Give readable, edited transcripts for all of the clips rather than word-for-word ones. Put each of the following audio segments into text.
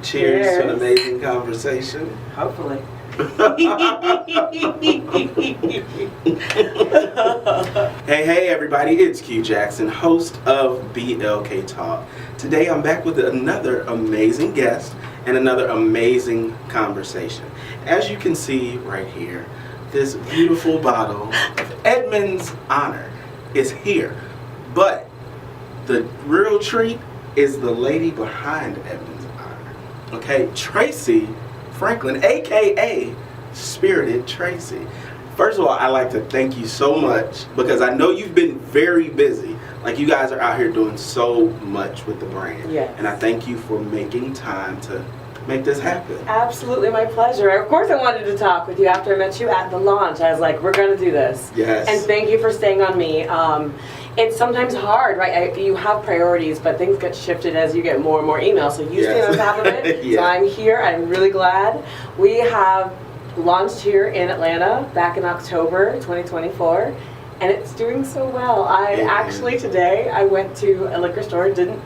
Cheers to an amazing conversation. Hopefully. Hey everybody, it's Q Jackson, host of BLK Talk. Today I'm back with another amazing guest and another amazing conversation. As you can see right here, this beautiful bottle of Edmonds Honor is here. But the real treat is the lady behind Edmonds Honor. Okay, Tracie Franklin, aka Spirited Tracie. First of all, I'd like to thank you so much because I know you've been very busy. Like, you guys are out here doing so much with the brand. Yes. And I thank you for making time to make this happen. Absolutely, my pleasure. Of course I wanted to talk with you after I met you at the launch. I was like, we're going to do this. Yes. And thank you for staying on me. It's sometimes hard, right? You have priorities, but things get shifted as you get more and more emails. So you stay on top of it. Yeah. So I'm here. I'm really glad. We have launched here in Atlanta back in October 2024. And it's doing so well. Actually today, I went to a liquor store, didn't,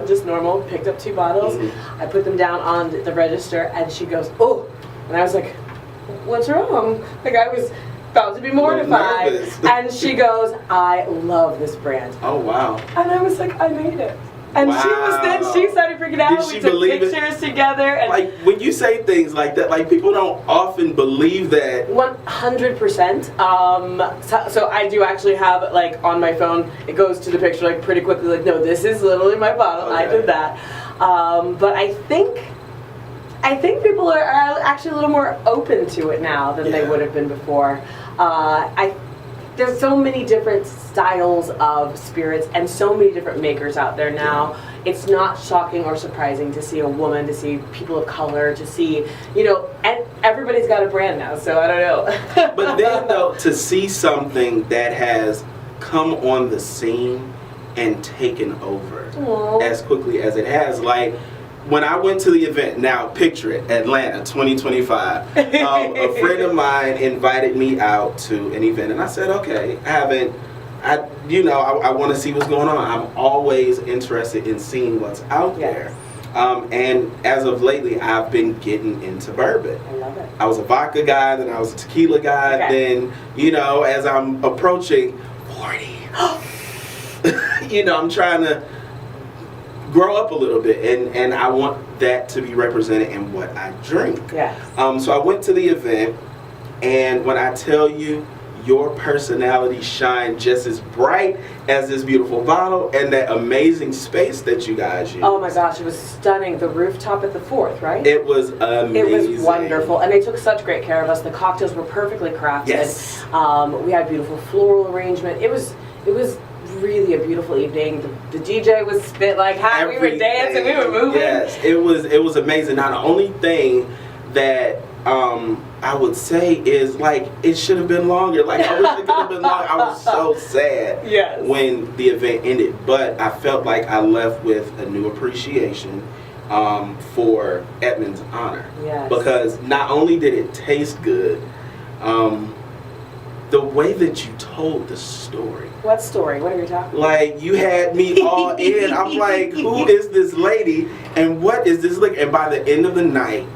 just normal, picked up 2 bottles. I put them down on the register, and she goes, oh. And I was like, what's wrong? Like, I was about to be mortified. And she goes, I love this brand. Oh, wow. And I was like, I made it. And wow. she started freaking out. Did she we took believe pictures together. And like, when you say things like that, like, people don't often believe that. 100%. So I do actually have, like, on my phone, it goes to the picture, like, pretty quickly, like, no, this is literally my bottle. Okay. I did that. But I think people are actually a little more open to it now than they would have been before. There's so many different styles of spirits and so many different makers out there now. Yeah. It's not shocking or surprising to see a woman, to see people of color, to see, and everybody's got a brand now, so I don't know. But then, though, to see something that has come on the scene and taken over as quickly as it has, like, when I went to the event, now picture it, Atlanta 2025, a friend of mine invited me out to an event, and I said, okay, I want to see what's going on. I'm always interested in seeing what's out there. And as of lately, I've been getting into bourbon. I love it. I was a vodka guy, then I was a tequila guy, then, as I'm approaching 40, I'm trying to grow up a little bit, and I want that to be represented in what I drink. Yes. So I went to the event, and when I tell you, your personality shined just as bright as this beautiful bottle and that amazing space that you guys use. Oh my gosh, it was stunning. The rooftop at the 4th, right? It was amazing. It was wonderful, and they took such great care of us. The cocktails were perfectly crafted. Yes. We had beautiful floral arrangement. It was really a beautiful evening. The DJ was spit like hot. We were dancing, we were moving. Yes, it was amazing. Now the only thing that I would say is, like, it should have been longer. Like, I wish it could have been longer. I was so sad when the event ended, but I felt like I left with a new appreciation for Edmonds Honor. Yes. Because not only did it taste good, the way that you told the story. What story? What are you talking about? Like, you had me all in. I'm like, who is this lady and what is this liquor? And by the end of the night,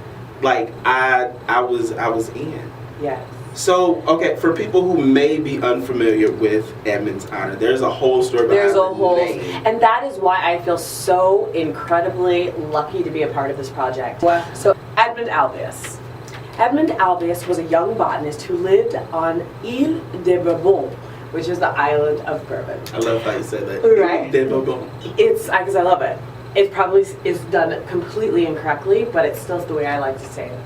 like, I was in. Yes. So, okay, for people who may be unfamiliar with Edmonds Honor, there's a whole story behind the name. And that is why I feel so incredibly lucky to be a part of this project. So, Edmond Albius. Edmond Albius was a young botanist who lived on Île de Bourbon, which is the island of bourbon. I love how you said that. Right? Île de Bourbon. It's because I love it. It probably is done completely incorrectly, but it's still the way I like to say it.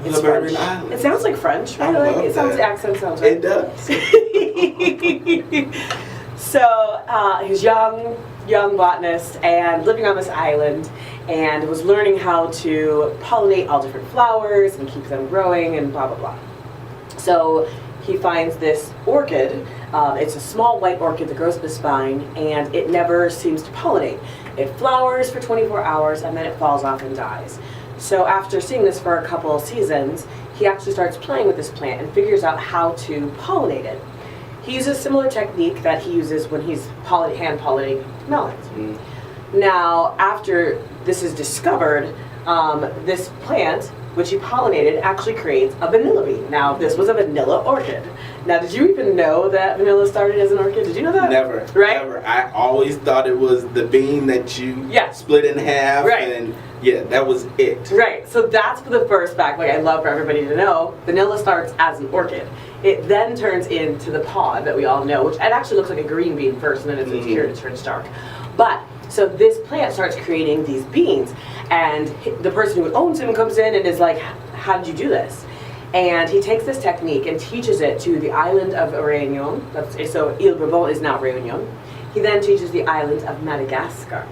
It's French. It sounds like French, right? It sounds, the accent sounds right. It does. So he was young botanist and living on this island, and was learning how to pollinate all different flowers and keep them growing and blah blah blah. So he finds this orchid. It's a small white orchid that grows up the spine, and it never seems to pollinate. It flowers for 24 hours and then it falls off and dies. So after seeing this for a couple of seasons, he actually starts playing with this plant and figures out how to pollinate it. He uses a similar technique that he uses when he's hand pollinating melons. Now, after this is discovered, this plant, which he pollinated, actually creates a vanilla bean. Now, this was a vanilla orchid. Now, did you even know that vanilla started as an orchid? Did you know that? Never. Right? Never. I always thought it was the bean that you Yeah. split in half. Right. And yeah, that was it. Right, so that's for the first fact, like I love for everybody to know, vanilla starts as an orchid. It then turns into the pod that we all know, which it actually looks like a green bean first, and then it's cured, it turns dark. But, so this plant starts creating these beans, and the person who owns him comes in and is like, how did you do this? And he takes this technique and teaches it to the island of Réunion, so Ile Bourbon is now Réunion. He then teaches the island of Madagascar.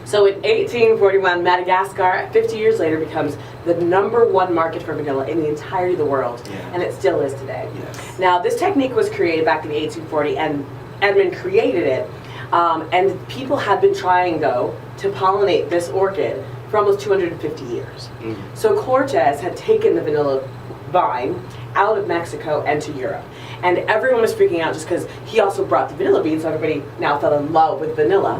So in 1841, Madagascar, 50 years later, becomes the #1 market for vanilla in the entirety of the world, and it still is today. Yes. Now, this technique was created back in 1840, and Edmond created it, and people had been trying, though, to pollinate this orchid for almost 250 years. So Cortez had taken the vanilla vine out of Mexico and to Europe. And everyone was freaking out just because he also brought the vanilla bean, so everybody now fell in love with vanilla.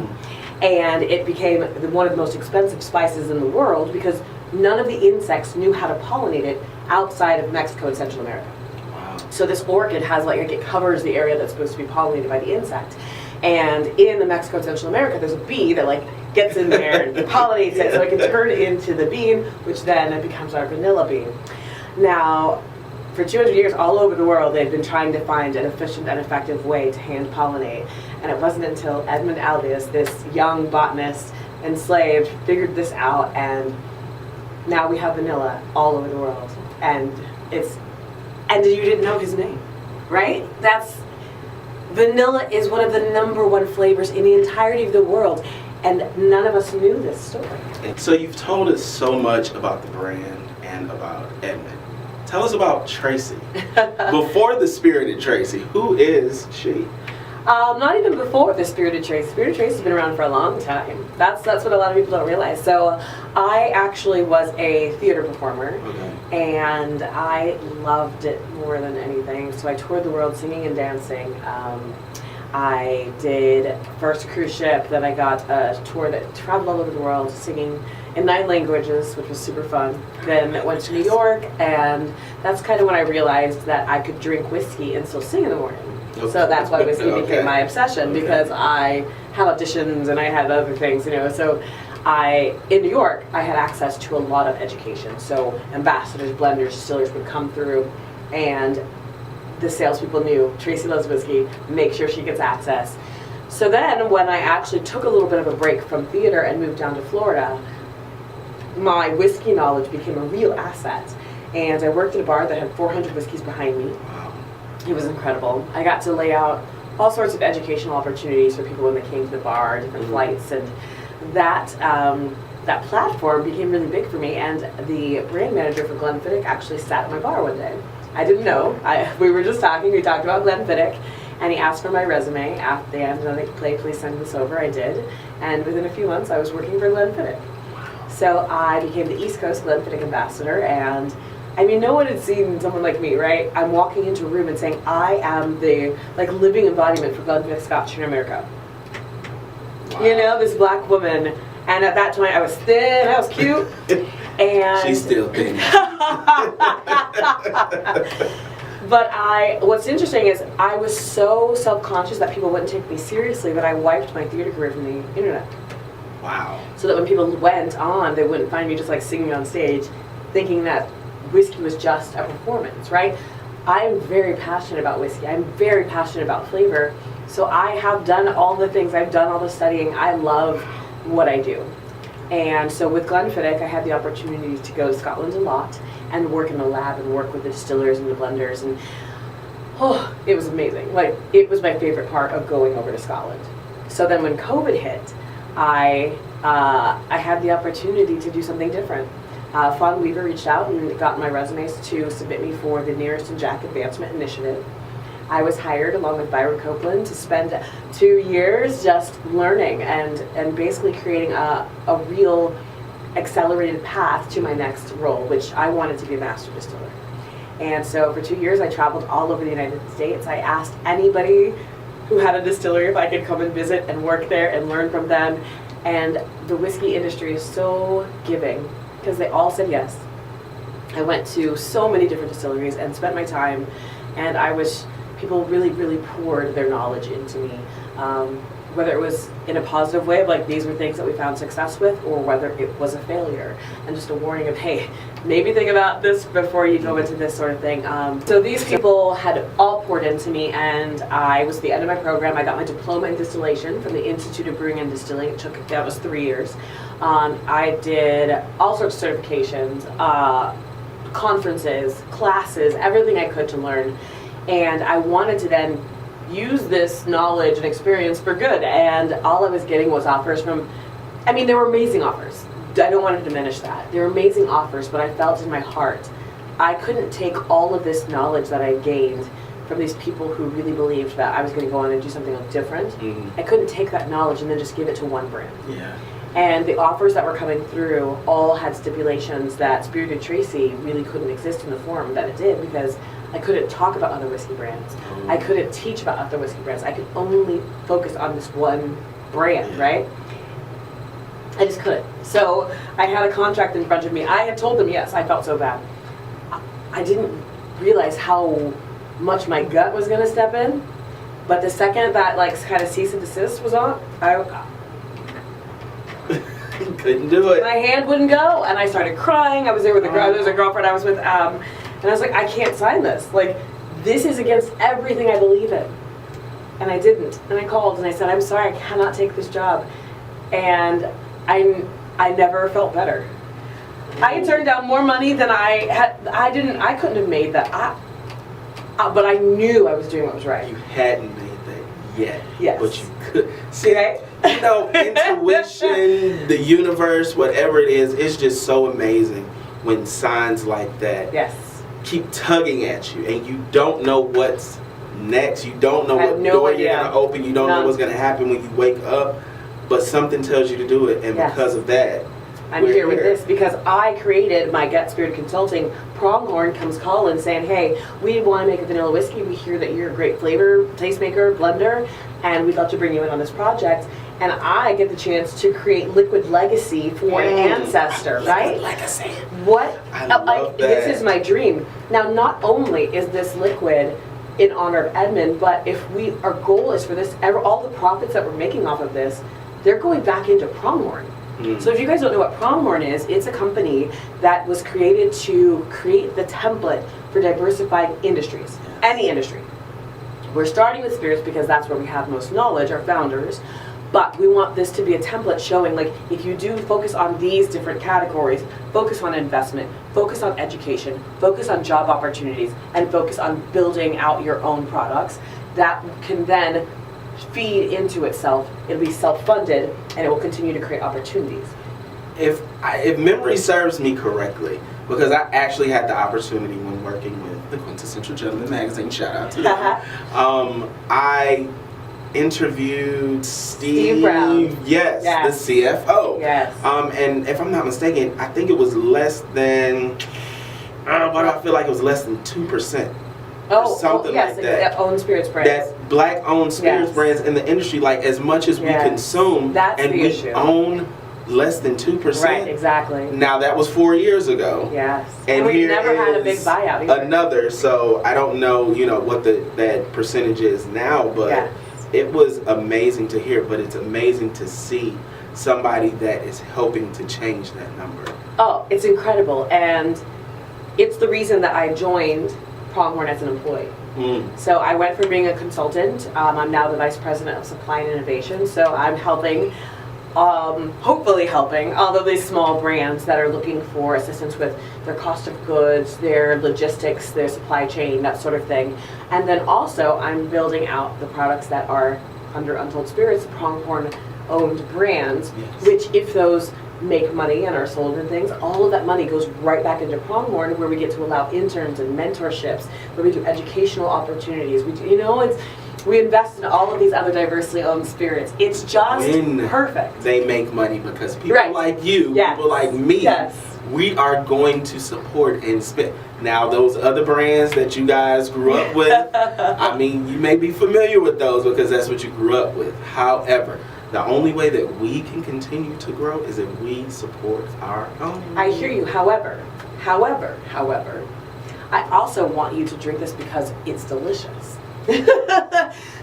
And it became one of the most expensive spices in the world because none of the insects knew how to pollinate it outside of Mexico and Central America. Wow. So this orchid has it covers the area that's supposed to be pollinated by the insect. And in the Mexico and Central America, there's a bee that gets in there and pollinates it so it can turn it into the bean, which then becomes our vanilla bean. Now, for 200 years, all over the world, they've been trying to find an efficient and effective way to hand pollinate. And it wasn't until Edmond Albius, this young botanist, enslaved, figured this out, and now we have vanilla all over the world. And you didn't know his name, right? Vanilla is one of the #1 flavors in the entirety of the world, and none of us knew this story. So you've told us so much about the brand and about Edmond. Tell us about Tracie. Before the spirited Tracie, who is she? Not even before the spirited Tracie. Spirited Tracie's been around for a long time. That's what a lot of people don't realize. So I actually was a theater performer, and I loved it more than anything. So I toured the world singing and dancing. I did first cruise ship, then I got a tour that traveled all over the world singing in 9 languages, which was super fun. Then went to New York, and that's kind of when I realized that I could drink whiskey and still sing in the morning. So that's why whiskey became my obsession, because I had auditions and I had other things, So in New York, I had access to a lot of education. So ambassadors, blenders, distillers would come through, and the salespeople knew Tracie loves whiskey, make sure she gets access. So then when I actually took a little bit of a break from theater and moved down to Florida, my whiskey knowledge became a real asset. And I worked at a bar that had 400 whiskeys behind me. It was incredible. I got to lay out all sorts of educational opportunities for people when they came to the bar, different flights, and that platform became really big for me. And the brand manager for Glenfiddich actually sat at my bar one day. I didn't know. We were just talking. We talked about Glenfiddich, and he asked for my resume at the end. And I think, please send this over. I did, and within a few months, I was working for Glenfiddich. So I became the East Coast Glenfiddich ambassador, and no one had seen someone like me, right? I'm walking into a room and saying, I am the living embodiment for Glenfiddich Scotch in America. Wow. This black woman. And at that time, I was thin, I was cute. And she's still thin. But what's interesting is I was so self-conscious that people wouldn't take me seriously that I wiped my theater career from the internet. Wow. So that when people went on, they wouldn't find me just singing on stage, thinking that whiskey was just a performance, right? I'm very passionate about whiskey. I'm very passionate about flavor. So I have done all the things. I've done all the studying. I love what I do. And so with Glenfiddich, I had the opportunity to go to Scotland a lot and work in the lab and work with the distillers and the blenders. And it was amazing. It was my favorite part of going over to Scotland. So then when COVID hit, I had the opportunity to do something different. Fawn Weaver reached out and got my resumes to submit me for the Nearest and Jack Advancement Initiative. I was hired along with Byron Copeland to spend 2 years just learning and basically creating a real accelerated path to my next role, which I wanted to be a master distiller. And so for 2 years I traveled all over the United States. I asked anybody who had a distillery if I could come and visit and work there and learn from them. And the whiskey industry is so giving because they all said yes. I went to so many different distilleries and spent my time, and people really, really poured their knowledge into me. Whether it was in a positive way, of like these were things that we found success with, or whether it was a failure. And just a warning of, hey, maybe think about this before you go into this sort of thing. So these people had all poured into me, and I was at the end of my program. I got my diploma in distillation from the Institute of Brewing and Distilling. That was 3 years. I did all sorts of certifications, conferences, classes, everything I could to learn. And I wanted to then use this knowledge and experience for good, and all I was getting was offers from, they were amazing offers. I don't want to diminish that. They were amazing offers, but I felt in my heart I couldn't take all of this knowledge that I gained from these people who really believed that I was going to go on and do something different. I couldn't take that knowledge and then just give it to one brand. Yeah. And the offers that were coming through all had stipulations that Spirited Tracie really couldn't exist in the form that it did, because I couldn't talk about other whiskey brands. I couldn't teach about other whiskey brands. I could only focus on this one brand, right? I just couldn't. So I had a contract in front of me. I had told them yes. I felt so bad. I didn't realize how much my gut was going to step in. But the second that kind of cease and desist was on, I couldn't do it. My hand wouldn't go, and I started crying. I was there with there was a girlfriend I was with, and I was like, I can't sign this. This is against everything I believe in. And I didn't. And I called and I said, I'm sorry, I cannot take this job. And I never felt better. I had turned down more money than I couldn't have made that. But I knew I was doing what was right. You hadn't made that yet. Yes. But you could. See, intuition, the universe, whatever it is, it's just so amazing when signs like that keep tugging at you, and you don't know what's next. You don't know what door you're going to open. You don't know what's going to happen when you wake up, but something tells you to do it, and because of that, I'm here with this because I created my Gut Spirit Consulting. Pronghorn comes calling saying, hey, we want to make a vanilla whiskey. We hear that you're a great flavor tastemaker, blender, and we'd love to bring you in on this project. And I get the chance to create Liquid Legacy for an ancestor, right? Legacy. What? I love that. This is my dream. Now, not only is this liquid in honor of Edmond, but if our goal is for this, all the profits that we're making off of this, they're going back into Pronghorn. So if you guys don't know what Pronghorn is, it's a company that was created to create the template for diversifying industries, any industry. We're starting with spirits because that's where we have most knowledge, our founders, but we want this to be a template showing if you do focus on these different categories, focus on investment, focus on education, focus on job opportunities, and focus on building out your own products, that can then feed into itself. It'll be self-funded, and it will continue to create opportunities. If memory serves me correctly, because I actually had the opportunity when working with the Quintessential Gentleman magazine, shout out to them, I interviewed Steve Brown. Yes, the CFO. Yes. And if I'm not mistaken, I think it was less than, what do I feel like it was less than 2%. Something like that. That own spirits brands. That black-owned spirits brands in the industry, as much as we consume, that's and the we issue. Own less than 2%. Right, exactly. Now that was 4 years ago. Yes. And we never had a big buyout either. Another, so I don't know, what that percentage is now, but it was amazing to hear, but it's amazing to see somebody that is helping to change that number. Oh, it's incredible, and it's the reason that I joined Pronghorn as an employee. So I went from being a consultant. I'm now the Vice President of Supply and Innovation, so I'm helping, hopefully helping, all of these small brands that are looking for assistance with their cost of goods, their logistics, their supply chain, that sort of thing. And then also I'm building out the products that are under Untold Spirits, Pronghorn owned brands, which if those make money and are sold and things, all of that money goes right back into Pronghorn, where we get to allow interns and mentorships, where we do educational opportunities. We do, we invest in all of these other diversely owned spirits. It's just perfect. They make money because people like you, people like me, we are going to support and spend. Now, those other brands that you guys grew up with, you may be familiar with those because that's what you grew up with. However, the only way that we can continue to grow is if we support our own. I hear you. However, I also want you to drink this because it's delicious.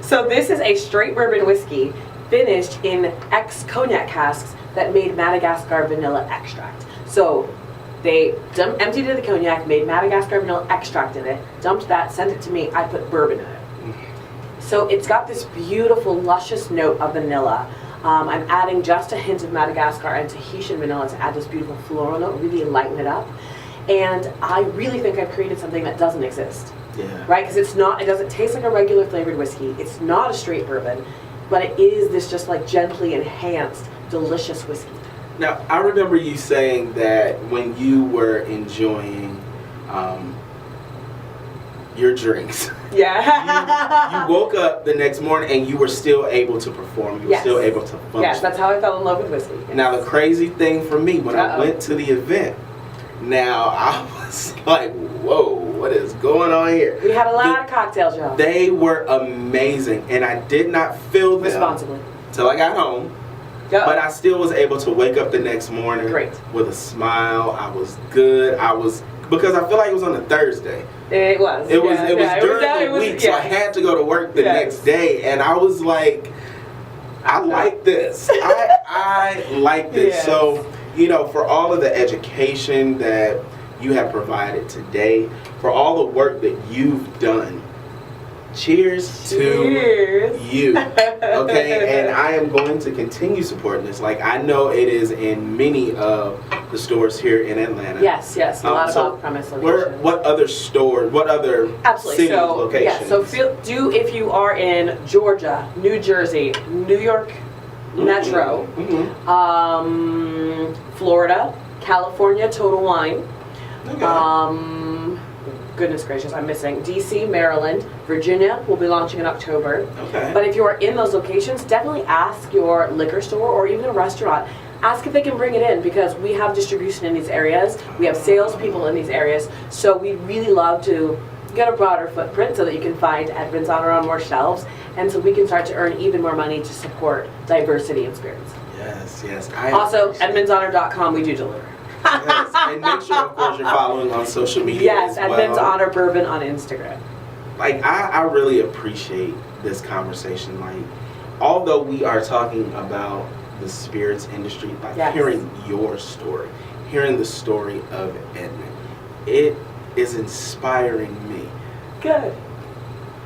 So this is a straight bourbon whiskey finished in ex-cognac casks that made Madagascar vanilla extract. So they emptied the cognac, made Madagascar vanilla extract in it, dumped that, sent it to me, I put bourbon in it. So it's got this beautiful, luscious note of vanilla. I'm adding just a hint of Madagascar and Tahitian vanilla to add this beautiful floral note, really lighten it up. And I really think I've created something that doesn't exist. Yeah. Right? Because it doesn't taste like a regular flavored whiskey. It's not a straight bourbon, but it is this just like gently enhanced, delicious whiskey. Now, I remember you saying that when you were enjoying your drinks, Yeah. you woke up the next morning and you were still able to perform. You were still able to function. Yes, that's how I fell in love with whiskey. Yes. Now, the crazy thing for me, when I went to the event, now I was like, whoa, what is going on here? We had a lot of cocktails, y'all. They were amazing, and I did not feel them responsibly till I got home. But I still was able to wake up the next morning with a smile. I was good. Because I feel like it was on a Thursday. It was. It was during the week, so I had to go to work the next day, and I was like, I like this. I like this. Yes. So, for all of the education that you have provided today, for all the work that you've done, cheers to you. Okay, and I am going to continue supporting this. Like, I know it is in many of the stores here in Atlanta. Yes, a lot of off-premise locations. What other stores? What other city locations? Yeah, so if you are in Georgia, New Jersey, New York Metro, Florida, California, Total Wine. Okay. Goodness gracious, I'm missing DC, Maryland, Virginia will be launching in October. Okay. But if you are in those locations, definitely ask your liquor store or even a restaurant. Ask if they can bring it in, because we have distribution in these areas. We have salespeople in these areas. So we'd really love to get a broader footprint so that you can find Edmonds Honor on more shelves, and so we can start to earn even more money to support diversity in spirits. Yes. Also, edmondshonor.com, we do deliver. Yes, and make sure, of course, you're following on social media. Yes, as well. Edmonds Honor Bourbon on Instagram. Like, I really appreciate this conversation. Like, although we are talking about the spirits industry, by hearing your story, hearing the story of Edmond, it is inspiring me. Good.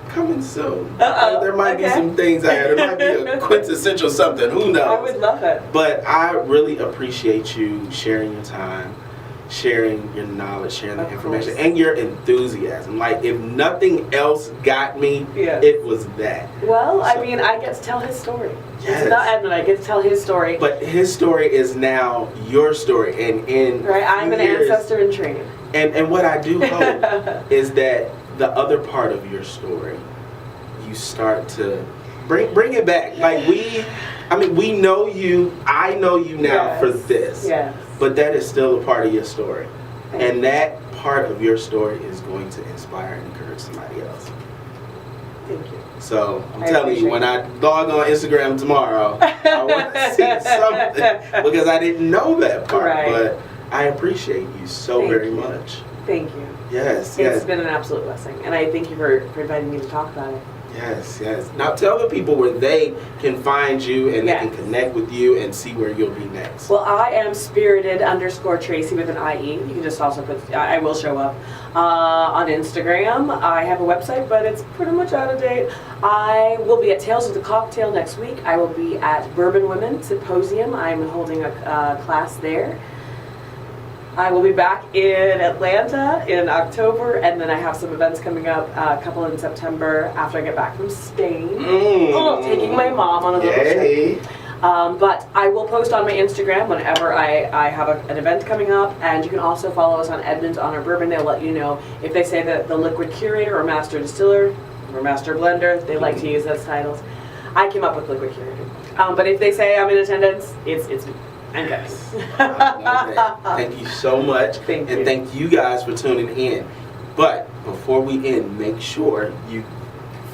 Coming soon. There might be some things there might be a quintessential something. Who knows? I would love it. But I really appreciate you sharing your time, sharing your knowledge, sharing the information, and your enthusiasm. Like, if nothing else got me, it was that. Well, I mean, I get to tell his story. Yes. It's not Edmond, I get to tell his story. But his story is now your story, and in I'm an ancestor in training. And what I do hope is that the other part of your story, you start to bring it back. Like, we know you. I know you now for this. Yes. But that is still a part of your story. And that part of your story is going to inspire and encourage somebody else. Thank you. So I'm telling you, when I log on Instagram tomorrow, I want to see something, because I didn't know that part. But I appreciate you so very much. Thank you. Yes. It's been an absolute blessing. And I thank you for inviting me to talk about it. Yes. Now tell the people where they can find you and they can connect with you and see where you'll be next. Well, I am spirited_Tracie with an IE. You can just also put, I will show up on Instagram. I have a website, but it's pretty much out of date. I will be at Tales of the Cocktail next week. I will be at Bourbon Women Symposium. I'm holding a class there. I will be back in Atlanta in October, and then I have some events coming up, a couple in September after I get back from Spain. Taking my mom on a little trip. But I will post on my Instagram whenever I have an event coming up, and you can also follow us on Edmonds Honor Bourbon. They'll let you know if they say that the Liquid Curator or Master Distiller or Master Blender, they like to use those titles. I came up with Liquid Curator. But if they say I'm in attendance, it's me. Yes. Thank you so much. Thank you. And thank you guys for tuning in. But before we end, make sure you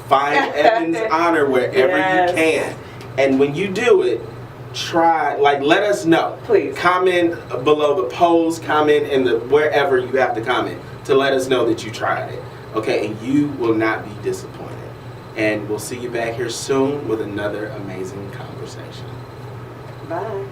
find Edmonds Honor wherever you can. And when you do it, try, like, let us know. Please. Comment below the post, comment in the wherever you have to comment to let us know that you tried it. Okay, and you will not be disappointed. And we'll see you back here soon with another amazing conversation. Bye.